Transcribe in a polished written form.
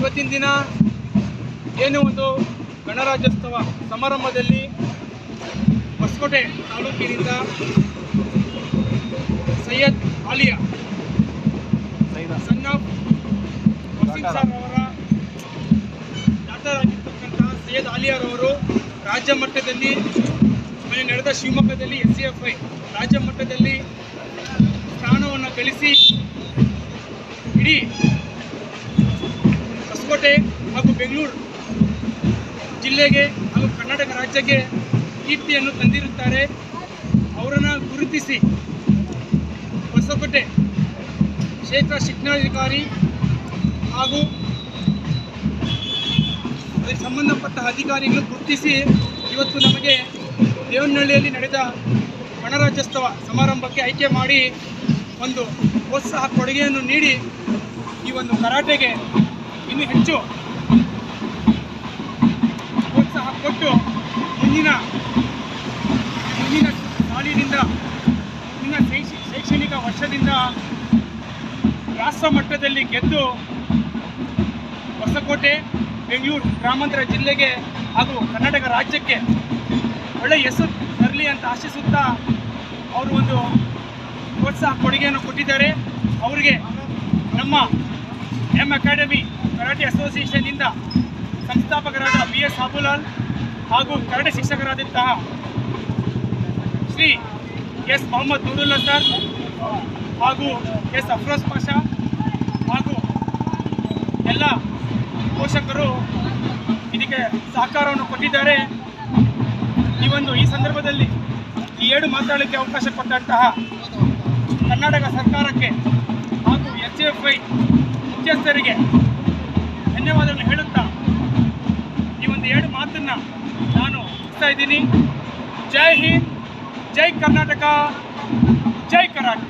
ಇವತ್ತಿನ ದಿನ ಏನು ಒಂದು ಗಣರಾಜ್ಯೋತ್ಸವ ಸಮಾರಂಭದಲ್ಲಿ ಹೊಸಕೋಟೆ ತಾಲೂಕಿನಿಂದ Syed Aliya son of Waseem sir ಅವರ ಜಾತರಾಗಿರ್ತಕ್ಕಂತಹ ಸೈಯದ್ ಆಲಿಯಾರವರು ರಾಜ್ಯ ಮಟ್ಟದಲ್ಲಿ ನಡೆದ ಶಿವಮೊಗ್ಗದಲ್ಲಿ SCFI ರಾಜ್ಯ ಮಟ್ಟದಲ್ಲಿ ಸ್ಥಾನವನ್ನು ಗಳಿಸಿ ಇಡೀ ಹೊಸಕೋಟೆ ಹಾಗೂ ಬೆಂಗಳೂರು ಜಿಲ್ಲೆಗೆ ಹಾಗೂ ಕರ್ನಾಟಕ ರಾಜ್ಯಕ್ಕೆ ಕೀರ್ತಿಯನ್ನು ತಂದಿರುತ್ತಾರೆ. ಅವರನ್ನು ಗುರುತಿಸಿ ಹೊಸಕೋಟೆ ಕ್ಷೇತ್ರ ಶಿಕ್ಷಣಾಧಿಕಾರಿ ಹಾಗೂ ಅದಕ್ಕೆ ಸಂಬಂಧಪಟ್ಟ ಅಧಿಕಾರಿಗಳು ಗುರುತಿಸಿ ಇವತ್ತು ನಮಗೆ ದೇವನಹಳ್ಳಿಯಲ್ಲಿ ನಡೆದ ಗಣರಾಜ್ಯೋತ್ಸವ ಸಮಾರಂಭಕ್ಕೆ ಆಯ್ಕೆ ಮಾಡಿ ಒಂದು ಪ್ರೋತ್ಸಾಹ ಕೊಡುಗೆಯನ್ನು ನೀಡಿ ಈ ಒಂದು ಕರಾಟೆಗೆ ಇನ್ನೂ ಹೆಚ್ಚು ಪ್ರೋತ್ಸಾಹ ಕೊಟ್ಟು ಮುಂದಿನ ಸಾಲಿನಿಂದ ಮುಂದಿನ ಶೈಕ್ಷಣಿಕ ವರ್ಷದಿಂದ ರಾಷ್ಟ್ರ ಮಟ್ಟದಲ್ಲಿ ಗೆದ್ದು ಹೊಸಕೋಟೆ ಬೆಂಗಳೂರು ಗ್ರಾಮಾಂತರ ಜಿಲ್ಲೆಗೆ ಹಾಗೂ ಕರ್ನಾಟಕ ರಾಜ್ಯಕ್ಕೆ ಒಳ್ಳೆಯ ಹೆಸರು ತರಲಿ ಅಂತ ಆಶಿಸುತ್ತಾ ಅವರು ಒಂದು ಪ್ರೋತ್ಸಾಹ ಕೊಡುಗೆಯನ್ನು ಕೊಟ್ಟಿದ್ದಾರೆ. ಅವರಿಗೆ ನಮ್ಮ ಅಕಾಡೆಮಿ ಕರಾಟೆ ಅಸೋಸಿಯೇಷನ್ನಿಂದ ಸಂಸ್ಥಾಪಕರಾದ BS ಸಾಬುಲಾಲ್ ಹಾಗೂ ಕರಾಟೆ ಶಿಕ್ಷಕರಾದಂತಹ ಶ್ರೀ S ಮೊಹಮ್ಮದ್ ನೂರುಲ್ಲಾ ಸರ್ ಹಾಗೂ S ಅಫ್ರೋಜ್ ಪಾಷಾ ಹಾಗೂ ಎಲ್ಲ ಪೋಷಕರು ಇದಕ್ಕೆ ಸಹಕಾರವನ್ನು ಕೊಟ್ಟಿದ್ದಾರೆ. ಈ ಸಂದರ್ಭದಲ್ಲಿ ಈ 7 ಮಾತಾಡಲಿಕ್ಕೆ ಅವಕಾಶ ಕೊಟ್ಟಂತಹ ಕರ್ನಾಟಕ ಸರ್ಕಾರಕ್ಕೆ ಹಾಗೂ SCFI ಮುಖ್ಯಸ್ಥರಿಗೆ ಧನ್ಯವಾದಗಳನ್ನು ಹೇಳುತ್ತಾ ಈ ಒಂದು 7 ಮಾತನ್ನು ನಾನು ಮುಗಿಸ್ತಾ ಇದ್ದೀನಿ. ಜೈ ಹಿಂದ್, ಜೈ ಕರ್ನಾಟಕ, ಜೈ ಕರಾಟೆ.